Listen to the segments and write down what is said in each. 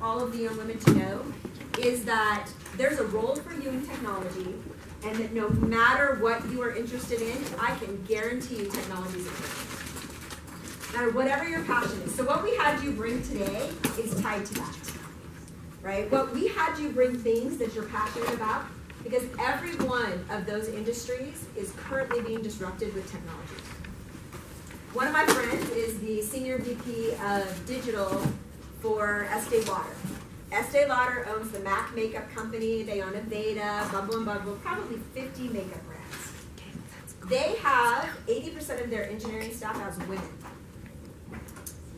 all of the young women to know is that there's a role for you in technology, and that no matter what you are interested in, I can guarantee you technology is important. No matter whatever your passion is. So what we had you bring today is tied to that, right? What we had you bring things that you're passionate about, because every one of those industries is currently being disrupted with technology. One of my friends is the Senior VP of Digital for Estee Lauder. Estee Lauder owns the MAC makeup company, they own Aveda, Bumble and Bumble, probably 50 makeup brands. They have 80% of their engineering staff as women.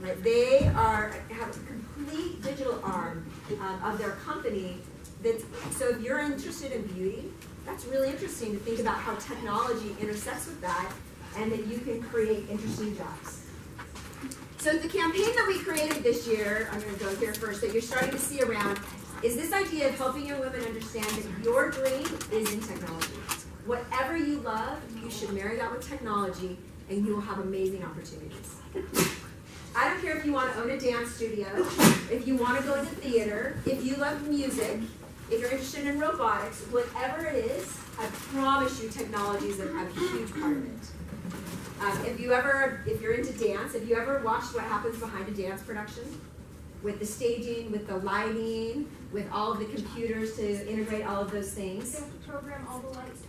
Right? They have a complete digital arm of their company. So if you're interested in beauty, that's really interesting to think about how technology intersects with that, and that you can create interesting jobs. So the campaign that we created this year, I'm going to go here first, that you're starting to see around, is this idea of helping young women understand that your dream is in technology. Whatever you love, you should marry that with technology, and you will have amazing opportunities. I don't care if you want to own a dance studio, if you want to go into theater, if you love music, if you're interested in robotics, whatever it is, I promise you technology is a huge part of it. If you're into dance, if you ever watched what happens behind a dance production, with the staging, with the lighting, with all of the computers to integrate all of those things. You have to program all the lights.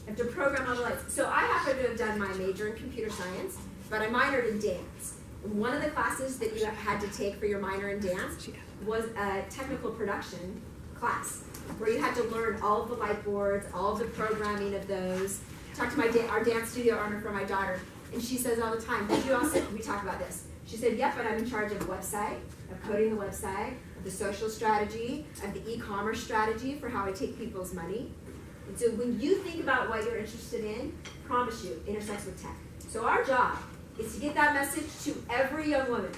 You have to program all the lights. So I happen to have done my major in computer science, but I minored in dance. One of the classes that you had to take for your minor in dance was a technical production class, where you had to learn all of the light boards, all of the programming of those. Talked to our dance studio owner for my daughter, and she says all the time, we talk about this. She said, yep, but I'm in charge of the website, of coding the website, of the social strategy, of the e-commerce strategy for how I take people's money. And so when you think about what you're interested in, I promise you, intersects with tech. So our job is to get that message to every young woman,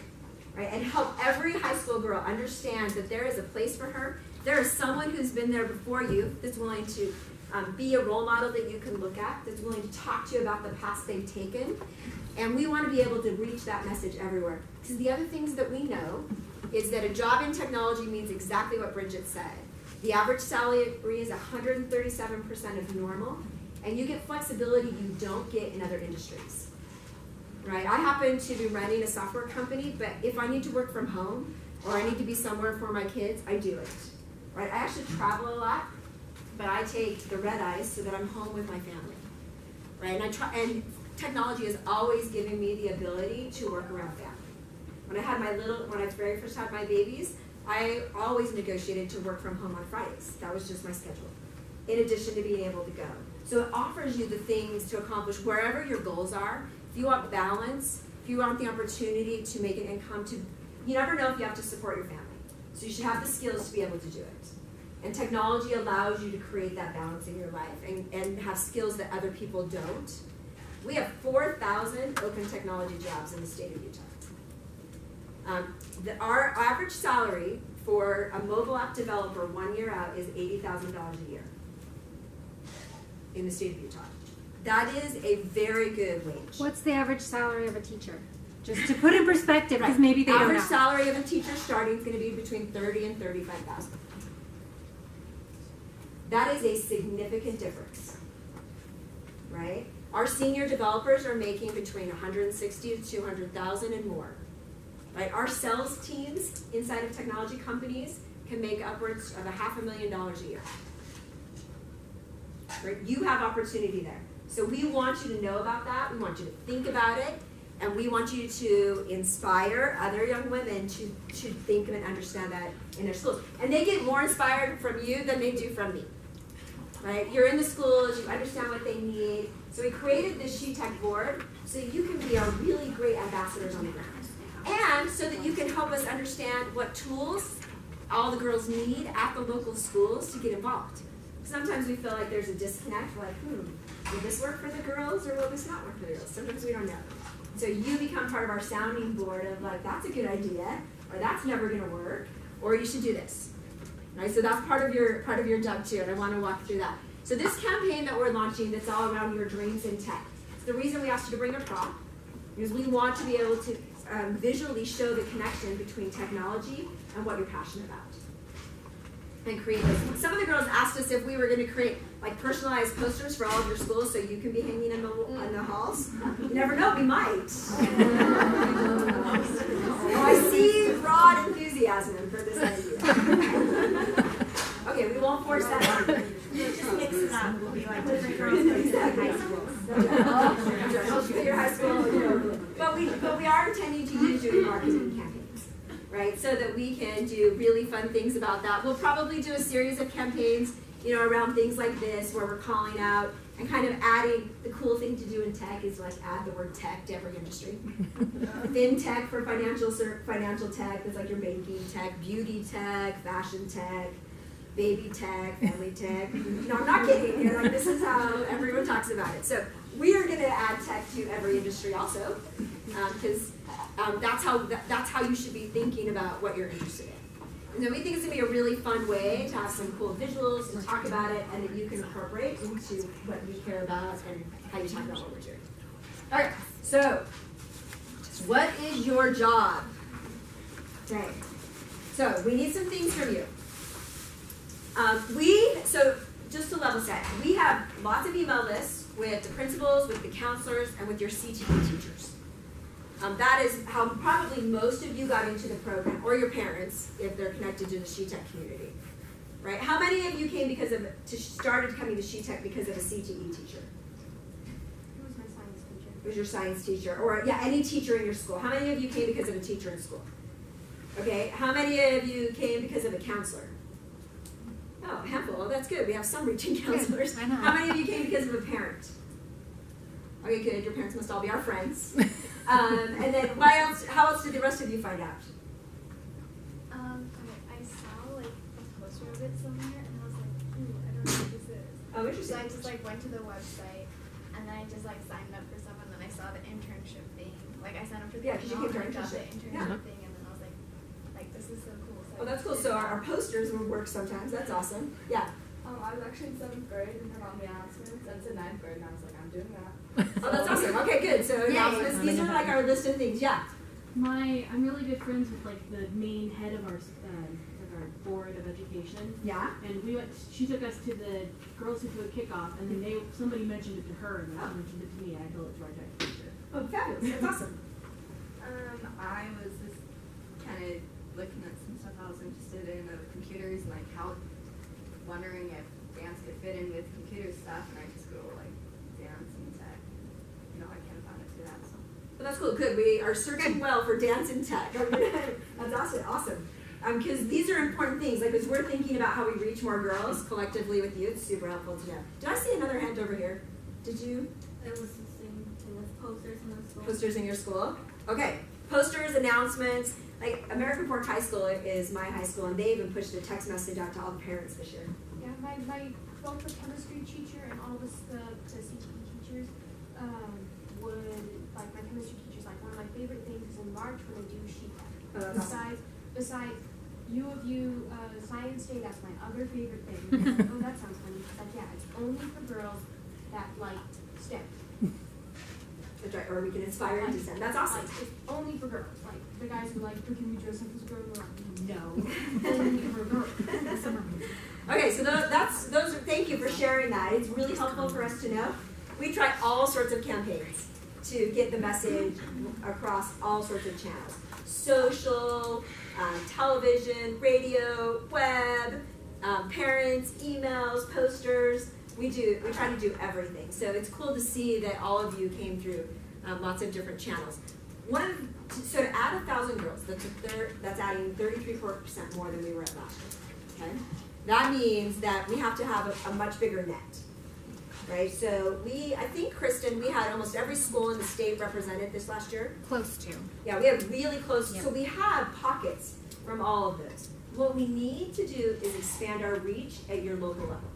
right, and help every high school girl understand that there is a place for her. There is someone who's been there before you that's willing to be a role model that you can look at, that's willing to talk to you about the paths they've taken. And we want to be able to reach that message everywhere. Because the other things that we know is that a job in technology means exactly what Bridget said. The average salary is 137% of normal, and you get flexibility you don't get in other industries. Right? I happen to be running a software company, but if I need to work from home, or I need to be somewhere for my kids, I do it. Right? I actually travel a lot, but I take the red eyes so that I'm home with my family. Right? And technology has always given me the ability to work around family. When I very first had my babies, I always negotiated to work from home on Fridays. That was just my schedule, in addition to being able to go. So it offers you the things to accomplish wherever your goals are. If you want balance, if you want the opportunity to make an income, you never know if you have to support your family. So you should have the skills to be able to do it. And technology allows you to create that balance in your life and have skills that other people don't. We have 4,000 open technology jobs in the state of Utah. Our average salary for a mobile app developer 1 year out is $80,000 a year in the state of Utah. That is a very good wage. What's the average salary of a teacher? Just to put in perspective, because maybe they don't know. Average salary of a teacher starting is going to be between $30,000 and $35,000. That is a significant difference, right? Our senior developers are making between $160,000 to $200,000 and more. Right? Our sales teams inside of technology companies can make upwards of $500,000 a year. Right? You have opportunity there. So we want you to know about that. We want you to think about it. And we want you to inspire other young women to think and understand that in their schools. And they get more inspired from you than they do from me. Right? You're in the schools, you understand what they need. So we created this SheTech board so you can be our really great ambassadors on the ground. And so that you can help us understand what tools all the girls need at the local schools to get involved. Sometimes we feel like there's a disconnect, like, will this work for the girls or will this not work for the girls? Sometimes we don't know. So you become part of our sounding board of like, that's a good idea, or that's never gonna work, or you should do this. Right? So that's part of your job too, and I wanna walk through that. So this campaign that we're launching that's all around your dreams in tech. It's the reason we asked you to bring a prop, because we want to be able to visually show the connection between technology and what you're passionate about. And create those. Some of the girls asked us if we were going to create like personalized posters for all of your schools so you can be hanging in the halls. You never know, we might. Oh, I see broad enthusiasm for this idea. Okay, we won't force that on. Just mix it up. We'll be like different girls going to high school. Your high school, but we are intending to use you in marketing campaigns, right? So that we can do really fun things about that. We'll probably do a series of campaigns, around things like this, where we're calling out and kind of adding. The cool thing to do in tech is like add the word tech to every industry. FinTech for financial tech. That's like your banking tech, beauty tech, fashion tech, baby tech, family tech. No, I'm not kidding. Like, this is how everyone talks about it. So we are going to add tech to every industry also, because that's how you should be thinking about what you're interested in. And then we think it's going to be a really fun way to have some cool visuals, to talk about it, and that you can incorporate into what you care about and how you talk about what we're doing. All right, so what is your job? Okay, so we need some things from you. So just to level set, we have lots of email lists with the principals, with the counselors, and with your CTE teachers. That is how probably most of you got into the program, or your parents, if they're connected to the SheTech community, right? How many of you came started coming to SheTech because of a CTE teacher? Who was my science teacher? It was your science teacher, or any teacher in your school. How many of you came because of a teacher in school? Okay, how many of you came because of a counselor? Oh, a handful. Well, that's good. We have some reaching counselors. I know. How many of you came because of a parent? Okay, good. Your parents must all be our friends. And then how else did the rest of you find out? I saw like a poster of it somewhere, and I was like, ooh, I don't know what this is. Oh, interesting. So I just like went to the website, and then I just like signed up for stuff, and then I saw the internship thing. Like I signed up for the because you came for and I got the internship. internship thing, and then I was like this is so cool. So Oh, that's cool. So our posters will work sometimes. That's awesome. Yeah. I was actually in 7th grade and heard all the announcements, and it's in 9th grade, and I was like, I'm doing that. Oh, that's awesome. Okay, good. So announcements. These are like our list of things. Yeah. I'm really good friends with like the main head of our board of education. Yeah. And she took us to the Girls Who Code kickoff, and then somebody mentioned it to her, and then she mentioned it to me, and I told it to our tech teacher. Oh, fabulous. That's awesome. I was just kind of looking at some stuff I was interested in of computers and like wondering if dance could fit in with computer stuff, and I just go like dance and tech. I kind of found it through that. So. Well, that's cool. Good. We are searching well for dance and tech. That's awesome. Because these are important things. Like as we're thinking about how we reach more girls collectively with you, it's super helpful to know. Did I see another hand over here? Did you? It was the same thing with posters in the school. Posters in your school? Okay. Posters, announcements. Like American Fork High School is my high school, and they even pushed a text message out to all the parents this year. Yeah, both the chemistry teacher and all the CTE teachers would, like my chemistry teacher's like one of my favorite things is in March when they do SheTech. Besides U Science Day, that's my other favorite thing. Like, oh, that sounds funny. Like, yeah, it's only for girls that like STEM. That's right, or we can inspire into STEM. That's awesome. Like, it's only for girls. Like the guys who are like, oh, can we dress up as a girl? We're like, no, only for girls. Okay, so those are, thank you for sharing that. It's really helpful for us to know. We try all sorts of campaigns to get the message across all sorts of channels. Social, television, radio, web, parents, emails, posters. We try to do everything. So it's cool to see that all of you came through lots of different channels. So to add 1,000 girls, that's adding 33% more than we were at last year. Okay? That means that we have to have a much bigger net. Right? So I think, Kristen, we had almost every school in the state represented this last year. Close to. Yeah, we have really close. Yep. So we have pockets from all of those. What we need to do is expand our reach at your local level.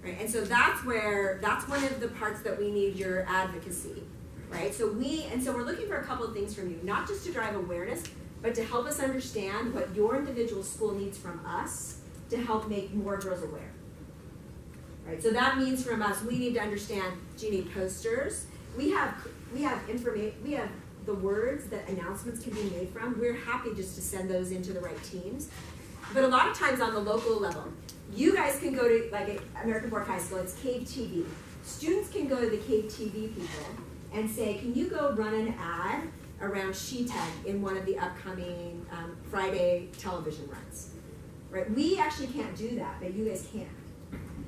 Right? And so that's one of the parts that we need your advocacy. Right? So we're looking for a couple of things from you, not just to drive awareness, but to help us understand what your individual school needs from us to help make more girls aware. Right? So that means from us, we need to understand, do you need posters? We have the words that announcements can be made from, we're happy just to send those into the right teams. But a lot of times on the local level, you guys can go to, like at American Fork High School, it's Cave TV. Students can go to the Cave TV people and say, can you go run an ad around SheTech in one of the upcoming Friday television runs? Right? We actually can't do that, but you guys can.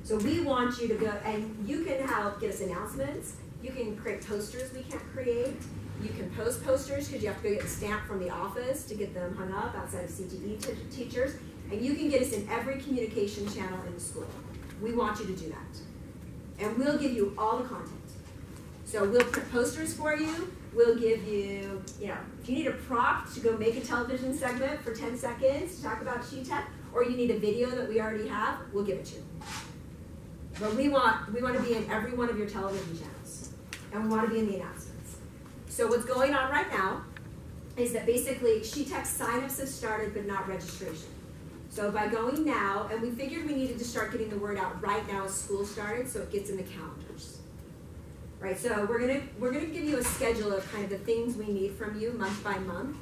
So we want you to go, and you can help get us announcements. You can create posters we can't create. You can post posters because you have to go get the stamp from the office to get them hung up outside of CTE teachers. And you can get us in every communication channel in the school. We want you to do that. And we'll give you all the content. So we'll print posters for you. We'll give you, if you need a prop to go make a television segment for 10 seconds to talk about SheTech, or you need a video that we already have, we'll give it to you. But we want to be in every one of your television channels. And we want to be in the announcements. So what's going on right now is that basically SheTech signups have started, but not registration. So by going now, and we figured we needed to start getting the word out right now as school started, so it gets in the calendars. Right, so we're gonna give you a schedule of kind of the things we need from you month by month,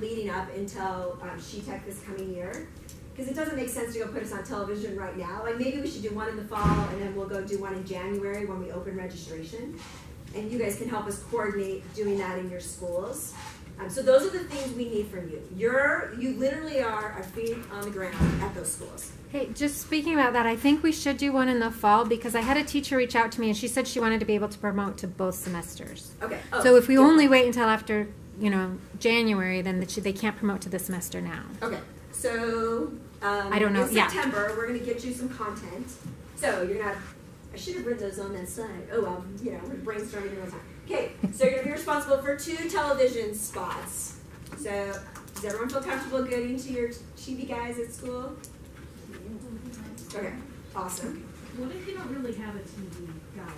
leading up until SheTech this coming year. Because it doesn't make sense to go put us on television right now. Like maybe we should do one in the fall, and then we'll go do one in January when we open registration. And you guys can help us coordinate doing that in your schools. So those are the things we need from you. You literally are our feet on the ground at those schools. Hey, just speaking about that, I think we should do one in the fall because I had a teacher reach out to me and she said she wanted to be able to promote to both semesters. Okay. So if we only wait until after, January, then they can't promote to the semester now. Okay. So I don't know. In September, we're going to get you some content. So you're not. I should have written those on that side. Oh well, we're brainstorming in real time. Okay, so you're going to be responsible for 2 television spots. So does everyone feel comfortable going to your TV guys at school? Okay, awesome. What if you don't really have a TV guy?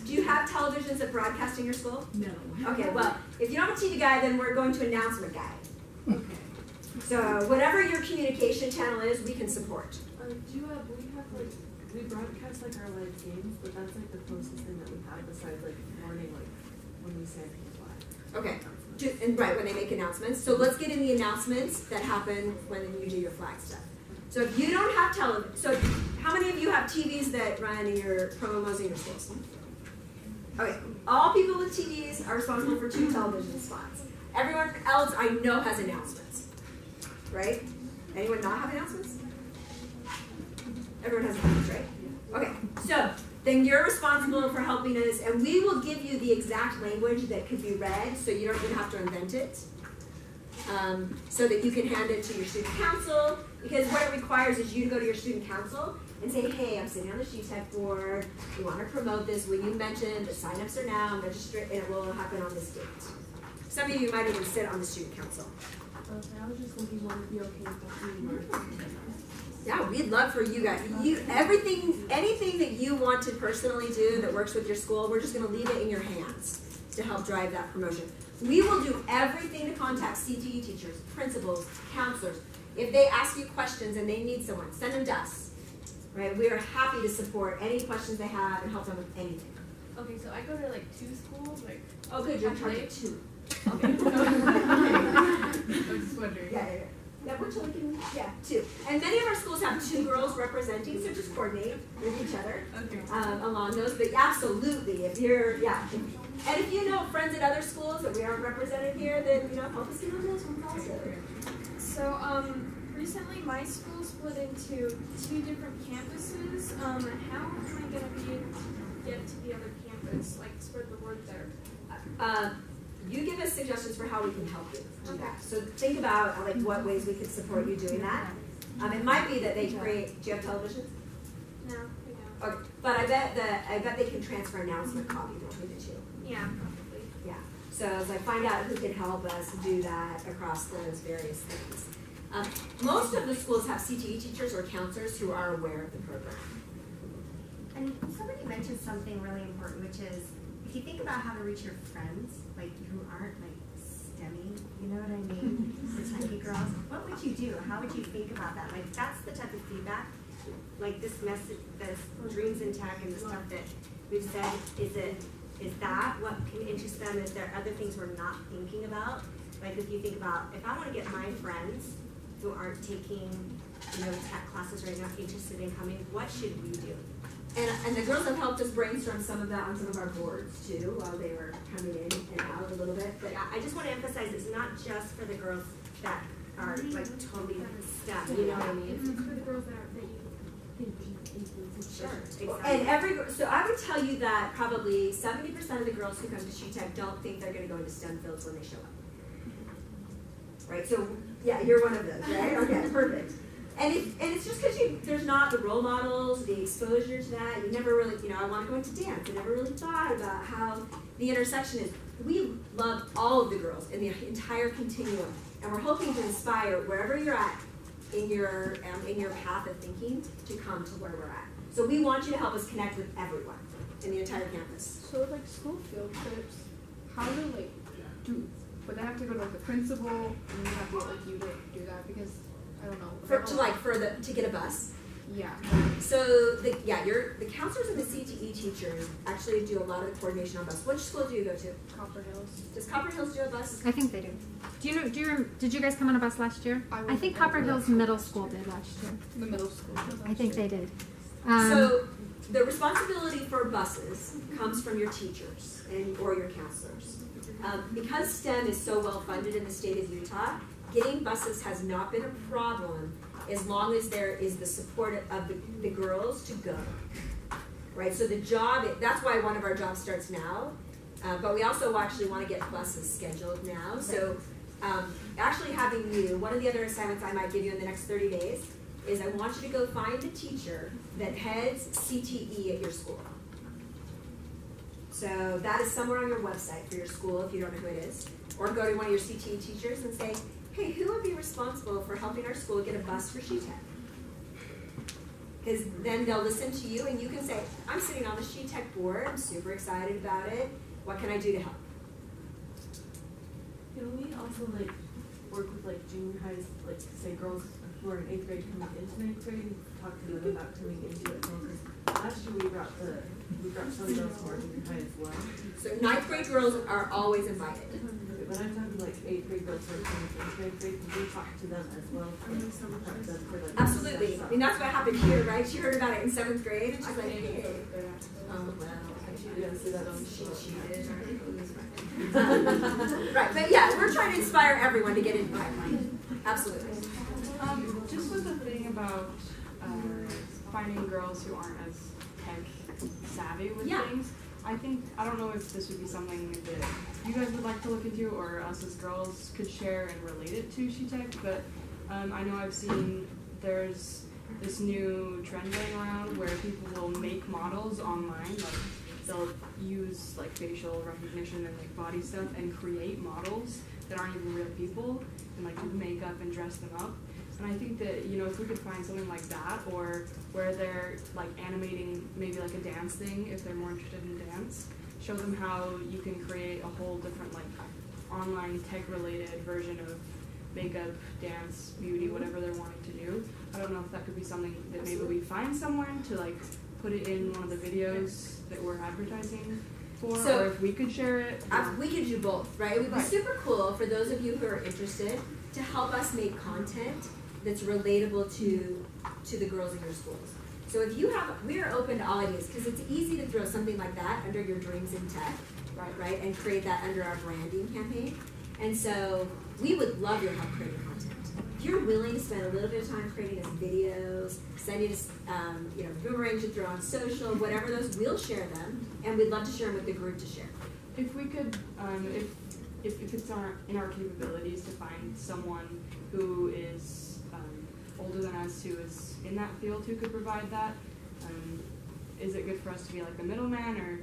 Do you have televisions that broadcast in your school? No. Okay, well, if you don't have a TV guy, then we're going to announcement guy. Okay. So whatever your communication channel is, we can support. We broadcast our live games, but that's the closest thing that we have besides morning when we say flag. Okay, and right, when they make announcements. So let's get in the announcements that happen when you do your flag stuff. So if you don't have television, so how many of you have TVs that run in your promos in your schools? Okay, all people with TVs are responsible for 2 television spots. Everyone else I know has announcements, right? Anyone not have announcements? Everyone has announcements, right? Okay, so then you're responsible for helping us, and we will give you the exact language that could be read, so you don't even have to invent it, so that you can hand it to your student council, because what it requires is you to go to your student council and say, hey, I'm sitting on the SheTech board, we want to promote this, will you mention the signups are now, and register, and it will happen on this date. Some of you might even sit on the student council. Okay, I was just thinking, would it be okay if Yeah, we'd love for you guys. Anything that you want to personally do that works with your school, we're just going to leave it in your hands to help drive that promotion. We will do everything to contact CTE teachers, principals, counselors. If they ask you questions and they need someone, send them to us. Right? We are happy to support any questions they have and help them with anything. Okay, so I go to 2 schools, Oh, good. You're in charge of 2. Okay. I was just wondering. Yeah, we're looking, 2. And many of our schools have 2 girls representing, so just coordinate with each other along those. But absolutely, if you're, and if you know friends at other schools that we aren't represented here, then help us get on those ones also. So recently my school split into 2 different campuses. How am I going to be able to get to the other campus, spread the word there? You give us suggestions for how we can help you do that. So think about what ways we could support you doing that. It might be that they create. Do you have televisions? No, we don't. Okay, but I bet they can transfer announcement copy between the 2. Yeah, probably. Yeah. So it's find out who can help us do that across those various things. Most of the schools have CTE teachers or counselors who are aware of the program. And somebody mentioned something really important, which is if you think about how to reach your friends, who aren't STEMmy, you know what I mean? The techie girls, what would you do? How would you think about that? That's the type of feedback, this message, this dreams in tech and the stuff that we've said, is it Is that what can interest them? Is there other things we're not thinking about? Like if you think about, if I want to get my friends who aren't taking, tech classes right now interested in coming, what should we do? And the girls have helped us brainstorm some of that on some of our boards too, while they were coming in and out a little bit. But I just want to emphasize it's not just for the girls that are like totally STEM, you know what I mean? It's for the girls that you think influence. Sure, exactly. and so I would tell you that probably 70% of the girls who come to SheTech don't think they're going to go into STEM fields when they show up. Right? So yeah, you're one of those, right? Okay, perfect. And it's just because there's not the role models, the exposure to that. You never really, I want to go into dance. I never really thought about how the intersection is. We love all of the girls in the entire continuum, and we're hoping to inspire wherever you're at in your path of thinking to come to where we're at. So we want you to help us connect with everyone in the entire campus. So with like school field trips, how do would they have to go to like the principal and you have to get like you to do that because I don't know. To get a bus. Yeah. So the counselors and the CTE teachers actually do a lot of the coordination on bus. Which school do you go to? Copper Hills. Does Copper Hills do a bus? I think they do. Did you guys come on a bus last year? I think Copper Hills Middle School did last year. The middle school. I think they did. So the responsibility for buses comes from your teachers or your counselors. Because STEM is so well funded in the state of Utah, getting buses has not been a problem as long as there is the support of the girls to go. Right, so the job, that's why one of our jobs starts now, but we also actually want to get buses scheduled now. So actually having you, one of the other assignments I might give you in the next 30 days is I want you to go find the teacher that heads CTE at your school. So that is somewhere on your website for your school if you don't know who it is. Or go to one of your CTE teachers and say, hey, who would be responsible for helping our school get a bus for SheTech? Because then they'll listen to you and you can say, I'm sitting on the SheTech board, I'm super excited about it. What can I do to help? Can we also work with junior highs, say girls who are in 8th grade coming into 9th grade and talk to them about coming into it? Because last year we brought some girls who are junior high as well. So 9th grade girls are always invited. But I'm talking 8th grade girls who are coming into 8th grade, can we talk to them as well? Absolutely. I mean, that's what happened here, right? She heard about it in 7th grade and she's like, hey. Right, but yeah, we're trying to inspire everyone to get into pipeline. Absolutely. Just with the thing about finding girls who aren't as tech savvy with things, I don't know if this would be something that you guys would like to look into or us as girls could share and relate it to SheTech, but I know I've seen there's this new trend going around where people will make models online, they'll use facial recognition and body stuff and create models that aren't even real people and do makeup and dress them up. And I think that, if we could find something like that, or where they're animating maybe a dance thing if they're more interested in dance, show them how you can create a whole different online tech related version of makeup, dance, beauty, whatever they're wanting to do. I don't know if that could be something that maybe we find someone to put it in one of the videos that we're advertising for, or if we could share it. We could do both, right? It would be super cool for those of you who are interested to help us make content that's relatable to the girls in your schools. So if you have, we are open to all ideas because it's easy to throw something like that under your Dreams in Tech, right? And create that under our branding campaign. And so we would love your help creating content. If you're willing to spend a little bit of time creating us videos, sending us, boomerangs to throw on social, whatever those, we'll share them, and we'd love to share them with the group to share. If we could, if it's in our capabilities to find someone who is older than us, who is in that field, who could provide that, is it good for us to be the middleman, or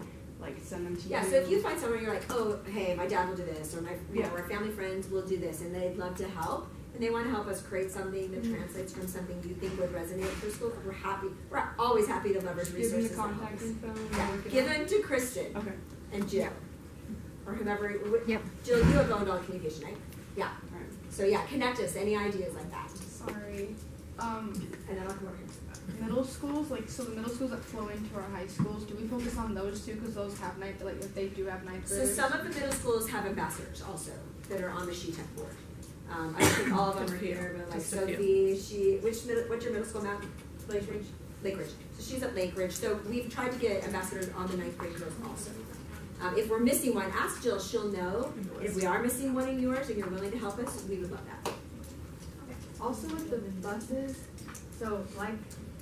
send them to you? Yeah, so if you find someone you're oh, hey, my dad will do this, or our family friends will do this, and they'd love to help, and they want to help us create something that translates from something you think would resonate for school, we're always happy to leverage resources. Give them the contact info. Give them to Kristen and Jill, or whomever. Yep. Jill, you have owned all communication, right? Yeah. Right. So yeah, connect us. Any ideas like that? Sorry. And then I'll come over here. middle schools, like, so the middle schools that flow into our high schools, do we focus on those too? Because those have if they do have ninth So graders. some of the middle schools have ambassadors also that are on the SheTech board. I don't think all of them are here, but like Just a few. Sophie, what's your middle school, Matt? Lake Ridge? Lake Ridge. So she's at Lake Ridge. So we've tried to get ambassadors on the ninth grade girls also. If we're missing one, ask Jill, she'll know. If we are missing one in yours and you're willing to help us, we would love that. Also with the buses, so like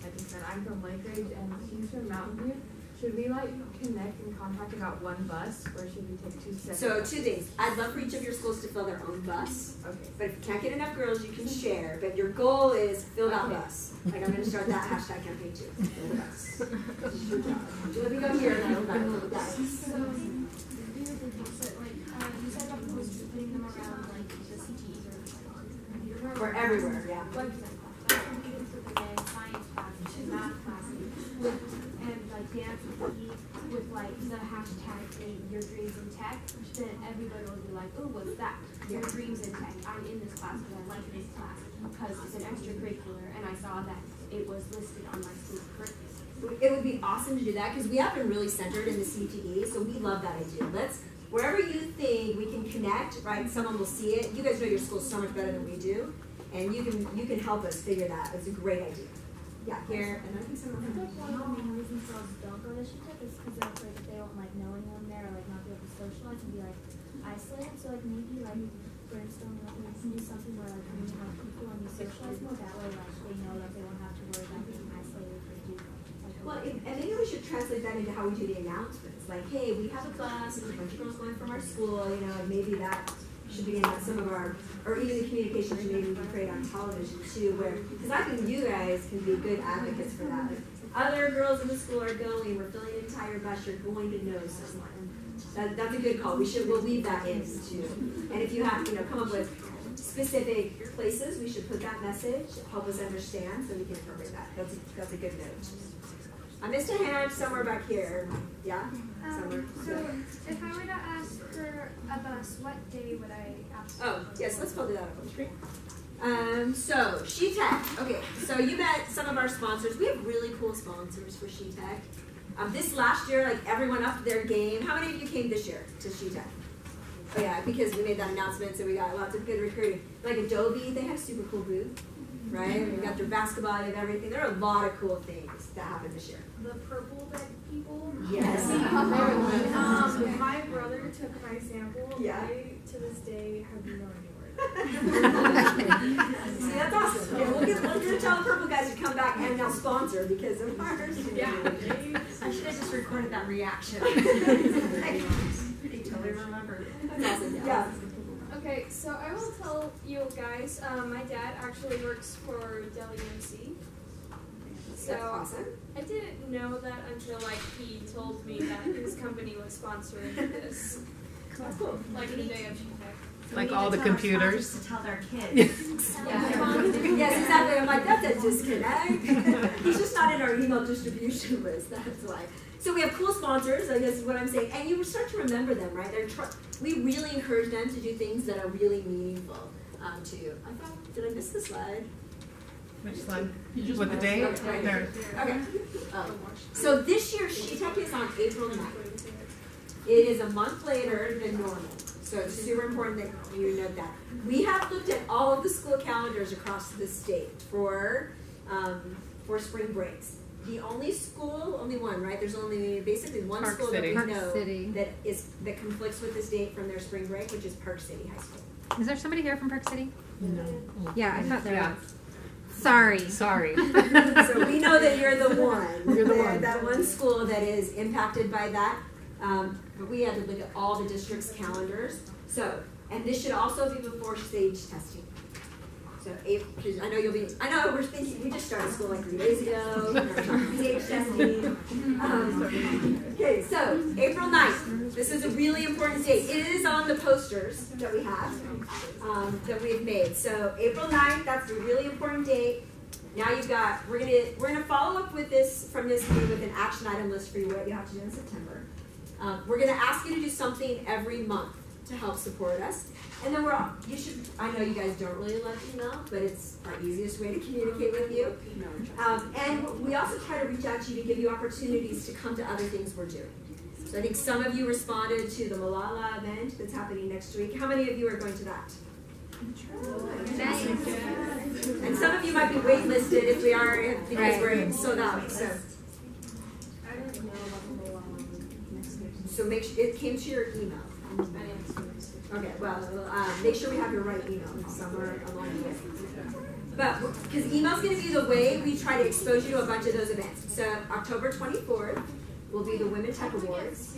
you said, I'm from Lake Ridge and she's from Mountain View. Should we like connect and contact about one bus, or should we take two separate? So 2 things. I'd love for each of your schools to fill their own bus. Okay. But if you can't get enough girls, you can share. But your goal is fill that bus. Like I'm going to start that hashtag campaign too. Fill the bus. This is your job. Let me go here and I'll go that. So, you said about the posters, putting them around like the CTEs Or everywhere, yeah. Science classes, math classes, and like dance with like the hashtag in your dreams in tech, then everybody will be like, oh, what's that? Your dreams in tech. I'm in this class because I like this class because it's an extracurricular, and I saw that it was listed on my school's curriculum. It would be awesome to do that because we have been really centered in the CTE, so we love that idea. Wherever you think we can connect, right, someone will see it. You guys know your school so much better than we do, and you can help us figure that. It's a great idea. Yeah, here, and I think someone I think one of the main reasons girls don't go to SheTech is because they're afraid that they won't like know anyone there or like not be able to socialize and be like isolated. So like maybe like brainstorming like we can do something where like we have people and we socialize more. That way like they know that they won't have to worry about being isolated if they do. and maybe we should translate that into how we do the announcements. Like, hey, we have a bus, there's a bunch of girls going from our school, and maybe that should be in some of our, or even the communication should maybe be created on television too, because I think you guys can be good advocates for that. If other girls in the school are going, we're filling an entire bus, you're going to know someone. That's a good call. We'll weave that in too. And if you have, come up with specific places, we should put that message, help us understand so we can incorporate that. That's a good note. I missed a hand somewhere back here. Yeah? Somewhere. So if I were to ask for a bus, what day would I ask for? Oh, yes, let's pull that up on the screen. So, SheTech. Okay, so you met some of our sponsors. We have really cool sponsors for SheTech. This last year, like everyone upped their game. How many of you came this year to SheTech? Oh yeah, because we made that announcement, so we got lots of good recruiting. Like Adobe, they have a super cool booth, right? We got their basketball, you have everything. There are a lot of cool things that happened this year. The purple bag people. Yes. My brother took my sample. Yeah. I, to this day, have no idea where See, that's awesome. Okay, we're gonna tell the purple guys to come back and now sponsor because of ours. Yeah. I should have just recorded that reaction. They totally remembered. That's awesome. Yeah. Okay, so I will tell you guys, my dad actually works for Dell EMC. So That's awesome. I didn't know that until he told me that his company was sponsoring this. That's cool. Like the day of SheTech. Like all the computers. To tell their kids. Yes, exactly. I'm like, that's a disconnect. He's just not in our email distribution list. That's why. So we have cool sponsors, I guess is what I'm saying. And you start to remember them, right? We really encourage them to do things that are really meaningful to you. Did I miss the slide? Which slide? With the date? Okay. There. Okay. So this year, SheTech is on April 9th. It is a month later than normal. So it's super important that you note that. We have looked at all of the school calendars across the state for spring breaks. The only one, right? There's only basically one Park school City. that we Park know City. that conflicts with this date from their spring break, which is Park City High School. Is there somebody here from Park City? No. Yeah, I thought there Yeah. was. Sorry. Sorry. So we know that you're the one. You're the one. That one school that is impacted by that. But we had to look at all the district's calendars. So, and this should also be before stage testing. So I know we're thinking, we just started school like 3 days ago, stage testing. Okay, so April 9th, this is a really important date. It is on the posters that we have, that we've made. So April 9th, that's a really important date. Now we're gonna follow up with this, from this meeting with an action item list for you, what you have to do in September. We're gonna ask you to do something every month to help support us. And then I know you guys don't really love email, but it's our easiest way to communicate with you. And we also try to reach out to you to give you opportunities to come to other things we're doing. So I think some of you responded to the Malala event that's happening next week. How many of you are going to that? Nice. And some of you might be waitlisted if we are, because we're sold out. So make sure it came to your email. Okay, well, make sure we have your right email somewhere along the way. But because email's going to be the way we try to expose you to a bunch of those events. So October 24th will be the Women Tech Awards.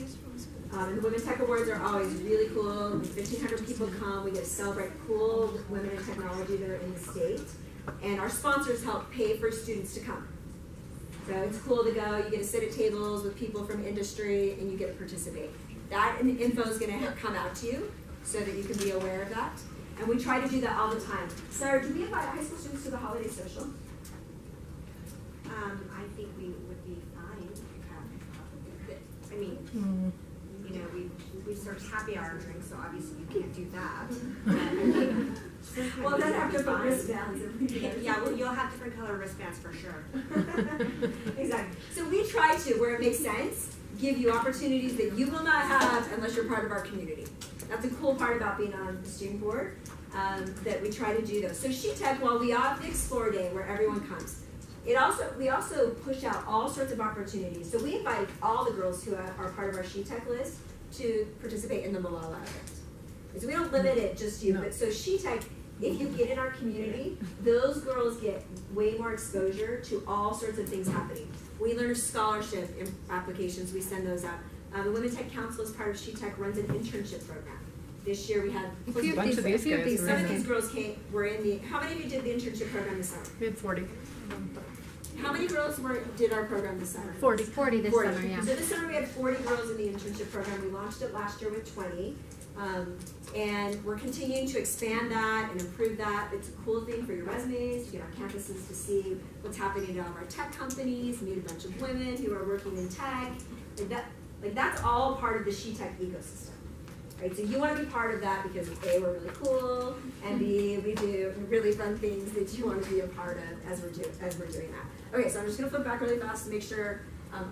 And the Women Tech Awards are always really cool. 1,500 people come. We get to celebrate cool women in technology that are in the state. And our sponsors help pay for students to come. So it's cool to go. You get to sit at tables with people from industry, and you get to participate. That info is going to come out to you so that you can be aware of that. And we try to do that all the time. Sarah, do we invite high school students to the holiday social? I think we would be fine. I mean, you know, we serve happy hour drinks, so obviously you can't do that. Well, then have different wristbands. Yeah, well, you'll have different color wristbands for sure. Exactly. So we try to, where it makes sense, give you opportunities that you will not have unless you're part of our community. That's a cool part about being on the student board, that we try to do those. So SheTech, while we have the Explore Day where everyone comes, we also push out all sorts of opportunities. So we invite all the girls who are part of our SheTech list to participate in the Malala event. So we don't limit it just to you, but so SheTech, if you get in our community, those girls get way more exposure to all sorts of things happening. We learn scholarship applications, we send those out. The Women Tech Council, as part of SheTech, runs an internship program. This year we had a bunch of these guys. Some of these girls were in the, how many of you did the internship program this summer? We had 40. How many girls did our program this summer? 40 this summer, yeah. So this summer we had 40 girls in the internship program. We launched it last year with 20. And we're continuing to expand that and improve that. It's a cool thing for your resumes, to get on campuses to see what's happening in all of our tech companies, meet a bunch of women who are working in tech. That's all part of the SheTech ecosystem. Right? So you want to be part of that because A, we're really cool, and B, we do really fun things that you want to be a part of as we're doing that. Okay, so I'm just going to flip back really fast to make sure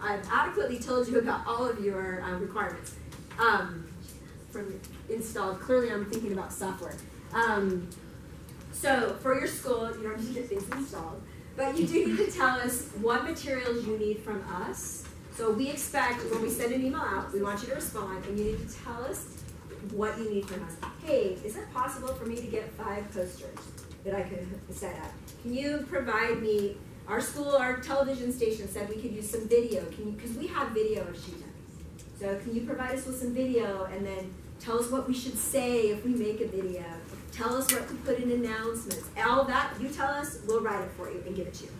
I've adequately told you about all of your requirements. From installed, clearly I'm thinking about software. So for your school, you don't need to get things installed, but you do need to tell us what materials you need from us. So we expect, when we send an email out, we want you to respond, and you need to tell us what you need from us. Hey, is it possible for me to get 5 posters that I could set up? Can you provide me, our television station said we could use some video, because we have video of SheTech. So can you provide us with some video, and then tell us what we should say if we make a video. Tell us what to put in announcements. All that, you tell us, we'll write it for you and give it to you.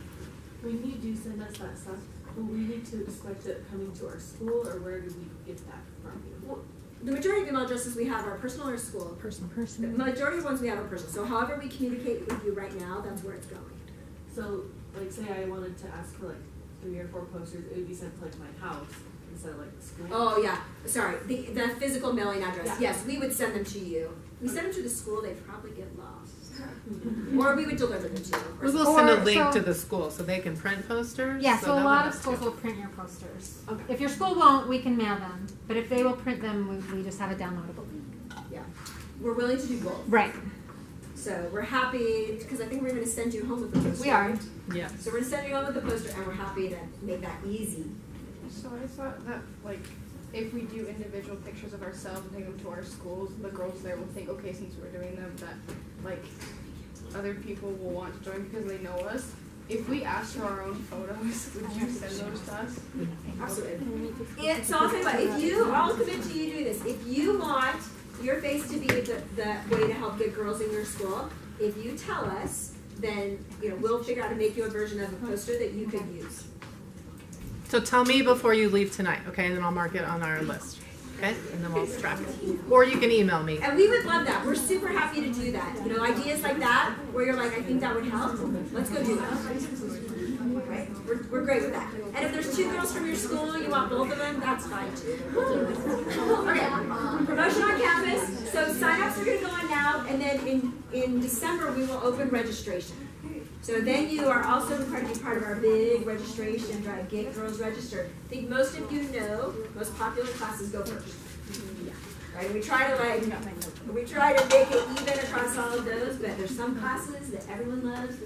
When you do send us that stuff, will we need to expect it coming to our school, or where do we get that from you? Well, the majority of email addresses we have are personal or school. Personal. The majority of ones we have are personal. So however we communicate with you right now, that's where it's going. So, like, say I wanted to ask for like 3 or 4 posters, it would be sent to like my house instead of like the school. Oh yeah, sorry. The physical mailing address. Yeah. Yes, we would send them to you. We send them to the school, they'd probably get lost. Or we would deliver them to you. We will send a link to the school so they can print posters. Yeah, so a that lot would of schools help will print your posters. Okay. If your school won't, we can mail them. But if they will print them, we just have a downloadable link. Yeah. We're willing to do both. Right. So we're happy, because I think we're going to send you home with the poster. We are. right? Yeah. So we're going to send you home with the poster, and we're happy to make that easy. So I thought that, like, if we do individual pictures of ourselves and take them to our schools, the girls there will think, okay, since we're doing them, that, like, other people will want to join because they know us. If we asked for our own photos, would you send those to us? Absolutely. So I'll tell you what, I'll commit to you doing this. If you want your face to be the way to help get girls in your school, if you tell us, then we'll figure out how to make you a version of a poster that you could use. So tell me before you leave tonight, okay? And then I'll mark it on our list. Okay, and then we'll track it. Or you can email me. And we would love that. We're super happy to do that. You know, ideas like that, where you're like, I think that would help. Let's go do that. Right? We're great with that. And if there's 2 girls from your school, you want both of them, that's fine too. Okay, promotion on campus. So sign-ups are going to go on now, and then in December we will open registration. So then you are also required to be part of our big registration drive. Get girls registered. I think most of you know most popular classes go first. Right? We try to make it even across all of those, but there's some classes that everyone loves.